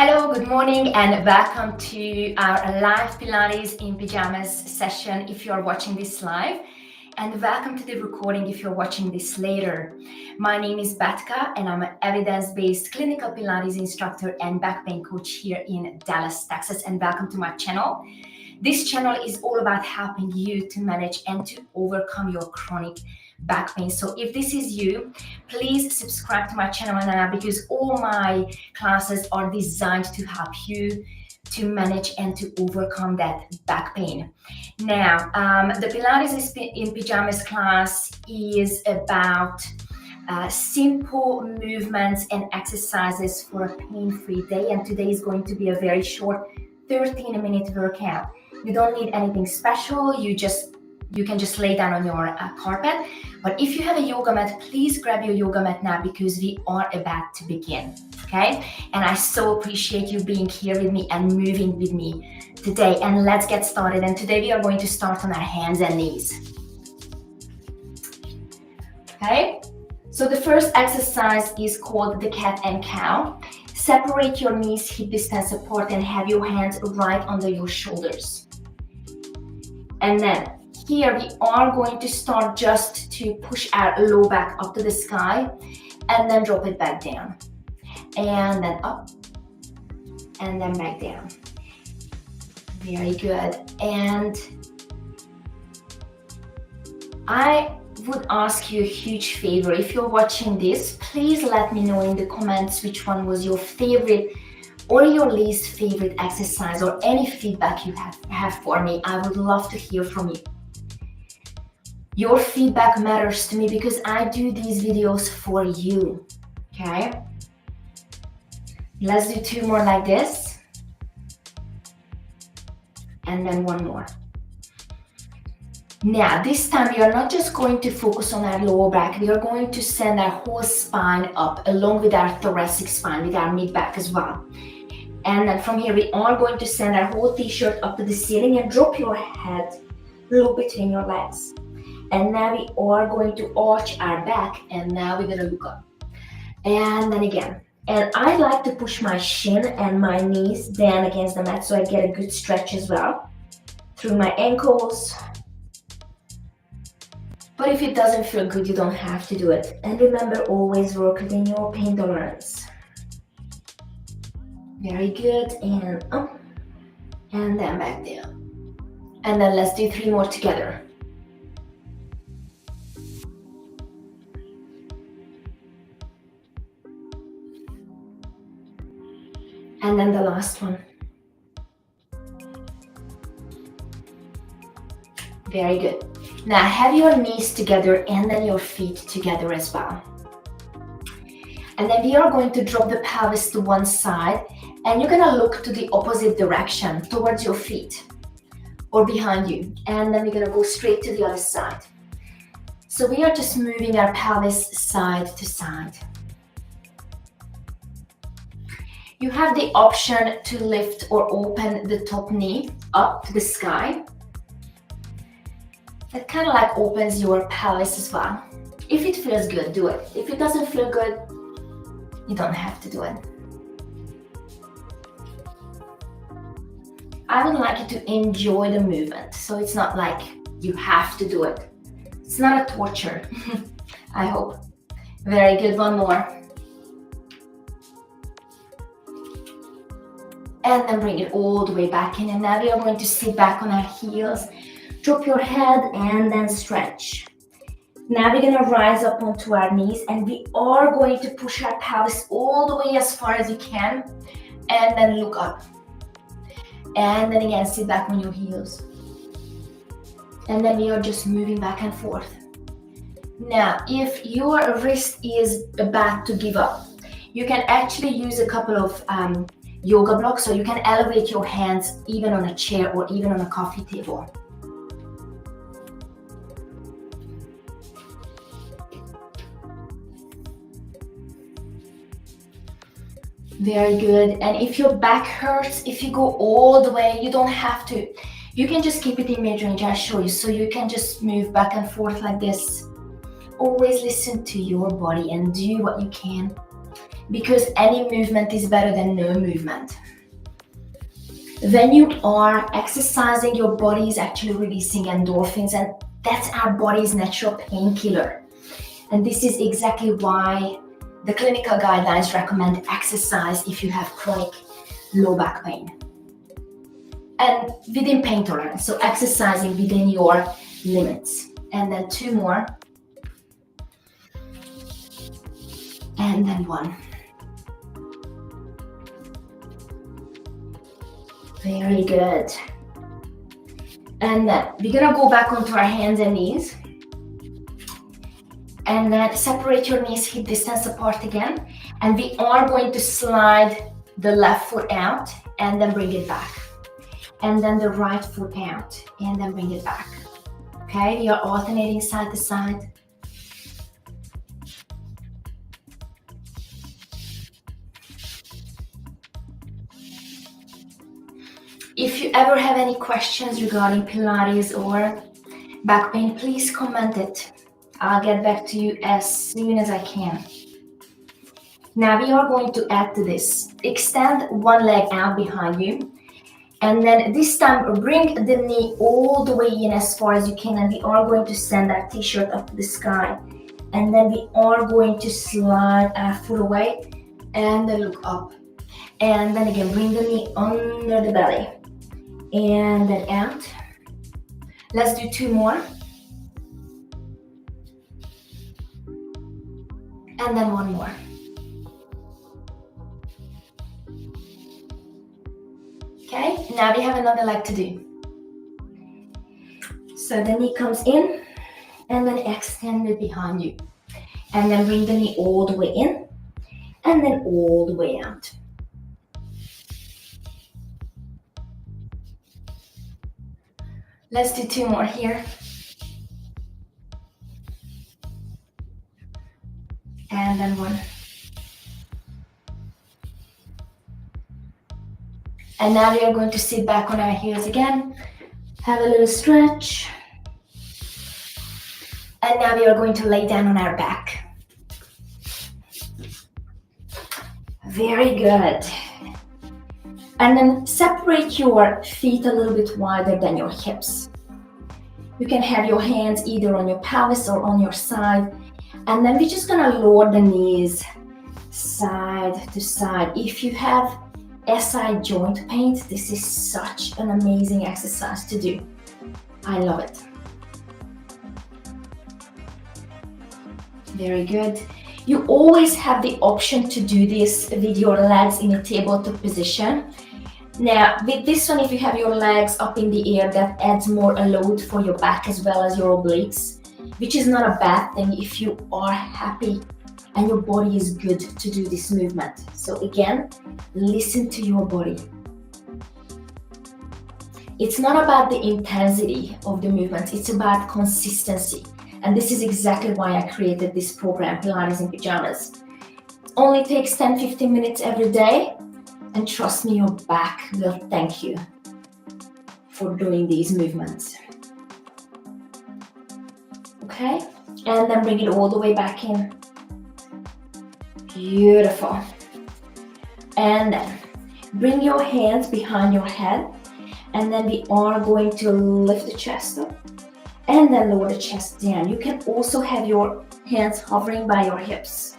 Hello, good morning, and welcome to our live Pilates in Pajamas session if you're watching this live, and welcome to the recording if you're watching this later. My name is Betka, and I'm an evidence-based clinical Pilates instructor and back pain coach here in Dallas, Texas, and welcome to my channel. This channel is all about helping you to manage and to overcome your chronic back pain. So if this is you, please subscribe to my channel now, because all my classes are designed to help you to manage and to overcome that back pain. Now, the Pilates in Pajamas class is about simple movements and exercises for a pain-free day, and today is going to be a very short 13-minute workout. You don't need anything special. You can just lay down on your carpet. But if you have a yoga mat, please grab your yoga mat now, because we are about to begin, okay? And I so appreciate you being here with me and moving with me today. And let's get started. And today we are going to start on our hands and knees, okay? So the first exercise is called the cat and cow. Separate your knees hip distance apart and have your hands right under your shoulders. And then here we are going to start just to push our low back up to the sky and then drop it back down. And then up and then back down. Very good. And I would ask you a huge favor. If you're watching this, please let me know in the comments which one was your favorite or your least favorite exercise, or any feedback you have for me. I would love to hear from you. Your feedback matters to me because I do these videos for you, okay? Let's do two more like this. And then one more. Now, this time we are not just going to focus on our lower back, we are going to send our whole spine up along with our thoracic spine, with our mid back as well. And then from here, we are going to send our whole t-shirt up to the ceiling and drop your head low between your legs. And now we are going to arch our back, and now we're gonna look up. And then again. And I like to push my shin and my knees down against the mat so I get a good stretch as well through my ankles. But if it doesn't feel good, you don't have to do it. And remember, always work within your pain tolerance. Very good, and up, and then back down. And then let's do three more together. And then the last one. Very good. Now have your knees together and then your feet together as well. And then we are going to drop the pelvis to one side, and you're gonna look to the opposite direction towards your feet or behind you. And then we're gonna go straight to the other side. So we are just moving our pelvis side to side. You have the option to lift or open the top knee up to the sky. That kind of like opens your pelvis as well. If it feels good, do it. If it doesn't feel good, you don't have to do it. I would like you to enjoy the movement, so it's not like you have to do it. It's not a torture, I hope. Very good, one more. And then bring it all the way back in. And now we are going to sit back on our heels. Drop your head and then stretch. Now we're gonna rise up onto our knees, and we are going to push our pelvis all the way as far as you can, and then look up. And then again, sit back on your heels. And then we are just moving back and forth. Now, if your wrist is about to give up, you can actually use a couple of yoga blocks, so you can elevate your hands even on a chair or even on a coffee table. Very good. And if your back hurts, if you go all the way, you don't have to. You can just keep it in mid-range, I'll show you. So you can just move back and forth like this. Always listen to your body and do what you can. because any movement is better than no movement. When you are exercising, your body is actually releasing endorphins, and that's our body's natural painkiller. And this is exactly why the clinical guidelines recommend exercise if you have chronic low back pain. And within pain tolerance, so exercising within your limits. And then 2 more. And then 1. Very good. And then we're gonna go back onto our hands and knees. And then separate your knees hip distance apart again. And we are going to slide the left foot out and then bring it back. And then the right foot out and then bring it back. Okay, we are alternating side to side. If you ever have any questions regarding Pilates or back pain, please comment it. I'll get back to you as soon as I can. Now we are going to add to this. Extend one leg out behind you. And then this time, bring the knee all the way in as far as you can. And we are going to send our t-shirt up to the sky. And then we are going to slide our foot away and then look up. And then again, bring the knee under the belly. And then out. Let's do 2 more. And then 1 more. Okay, now we have another leg to do. So the knee comes in and then extend it behind you. And then bring the knee all the way in and then all the way out. Let's do 2 more here. And then 1. And now we are going to sit back on our heels again. Have a little stretch. And now we are going to lay down on our back. Very good. And then separate your feet a little bit wider than your hips. You can have your hands either on your pelvis or on your side. And then we're just gonna lower the knees side to side. If you have SI joint pain, this is such an amazing exercise to do. I love it. Very good. You always have the option to do this with your legs in a tabletop position. Now, with this one, if you have your legs up in the air, that adds more a load for your back as well as your obliques, which is not a bad thing if you are happy and your body is good to do this movement. So again, listen to your body. It's not about the intensity of the movement, it's about consistency. And this is exactly why I created this program, Pilates in Pajamas. It only takes 10-15 minutes every day. And trust me, your back will thank you for doing these movements. Okay, and then bring it all the way back in. Beautiful. And then bring your hands behind your head. And then we are going to lift the chest up and then lower the chest down. You can also have your hands hovering by your hips.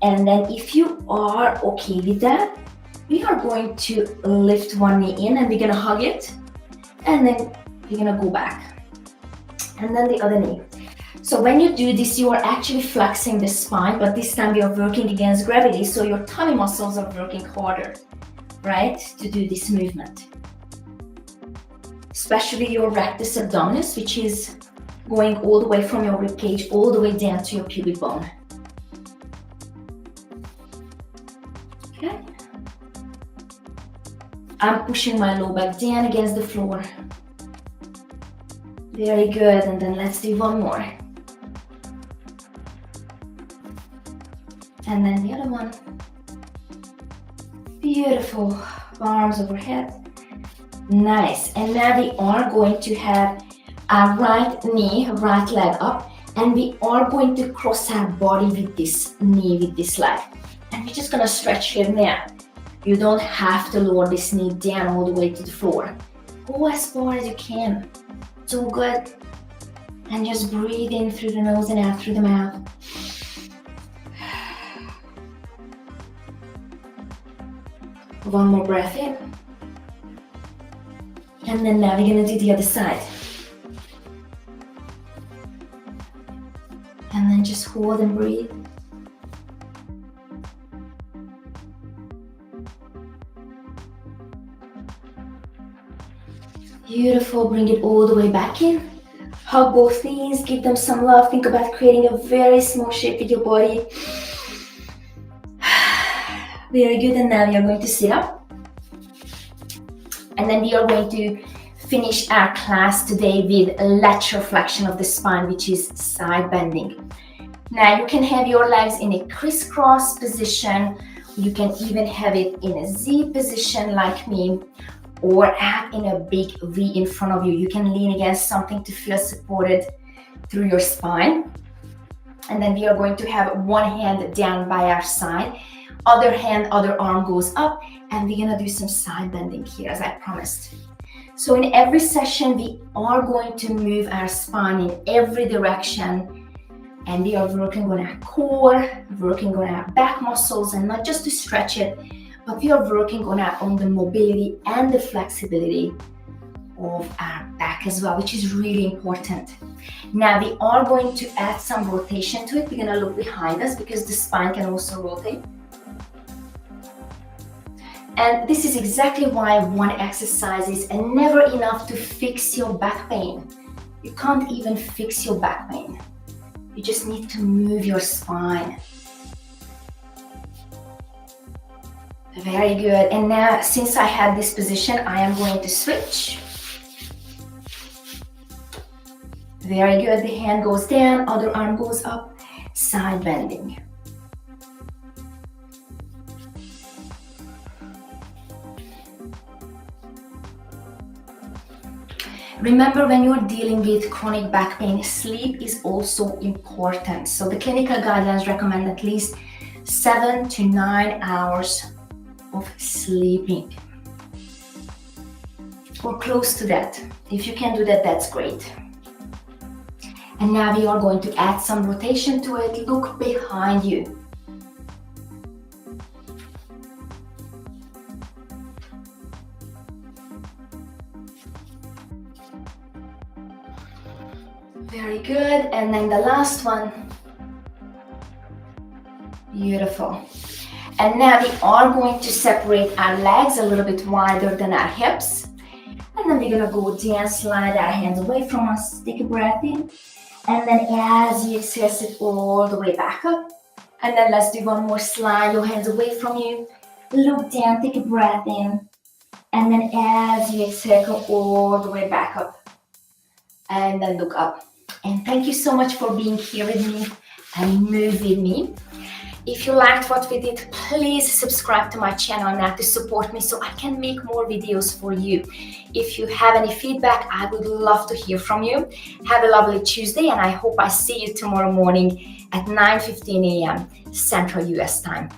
And then if you are okay with that, we are going to lift one knee in and we're gonna hug it. And then we're gonna go back. And then the other knee. So when you do this, you are actually flexing the spine, but this time we are working against gravity, so your tummy muscles are working harder, right, to do this movement. Especially your rectus abdominis, which is going all the way from your rib cage all the way down to your pubic bone. Okay. I'm pushing my low back down against the floor. Very good, and then let's do 1 more. And then the other one. Beautiful. Arms overhead. Nice. And now we are going to have our right knee, right leg up, and we are going to cross our body with this knee, with this leg. And we're just gonna stretch here now. You don't have to lower this knee down all the way to the floor. Go as far as you can. It's all good. And just breathe in through the nose and out through the mouth. One more breath in. And then now we're gonna do the other side. And then just hold and breathe. Beautiful, bring it all the way back in. Hug both knees, give them some love. Think about creating a very small shape with your body. Very good, and now we are going to sit up. And then we are going to finish our class today with lateral flexion of the spine, which is side bending. Now you can have your legs in a crisscross position. You can even have it in a Z position like me, or out in a big V in front of you. You can lean against something to feel supported through your spine. And then we are going to have one hand down by our side, other hand, other arm goes up, and we're gonna do some side bending here as I promised. So in every session, we are going to move our spine in every direction, and we are working on our core, working on our back muscles, and not just to stretch it, but we are working on the mobility and the flexibility of our back as well, which is really important. Now we are going to add some rotation to it. We're gonna look behind us because the spine can also rotate. And this is exactly why one exercise is never enough to fix your back pain. You can't even fix your back pain. You just need to move your spine. Very good. And now, since I had this position, I am going to switch. Very good. The hand goes down, other arm goes up, side bending. Remember, when you're dealing with chronic back pain, sleep is also important. So the clinical guidelines recommend at least 7 to 9 hours of sleeping, or close to that. If you can do that, that's great. And now we are going to add some rotation to it. Look behind you. Very good. And then the last one. Beautiful. And now we are going to separate our legs a little bit wider than our hips. And then we're gonna go down, slide our hands away from us, take a breath in. And then as you exhale, sit all the way back up. And then let's do one more, slide your hands away from you. Look down, take a breath in. And then as you exhale, go all the way back up. And then look up. And thank you so much for being here with me and move with me. If you liked what we did, please subscribe to my channel now to support me so I can make more videos for you. If you have any feedback, I would love to hear from you. Have a lovely Tuesday, and I hope I see you tomorrow morning at 9:15 a.m. Central US time.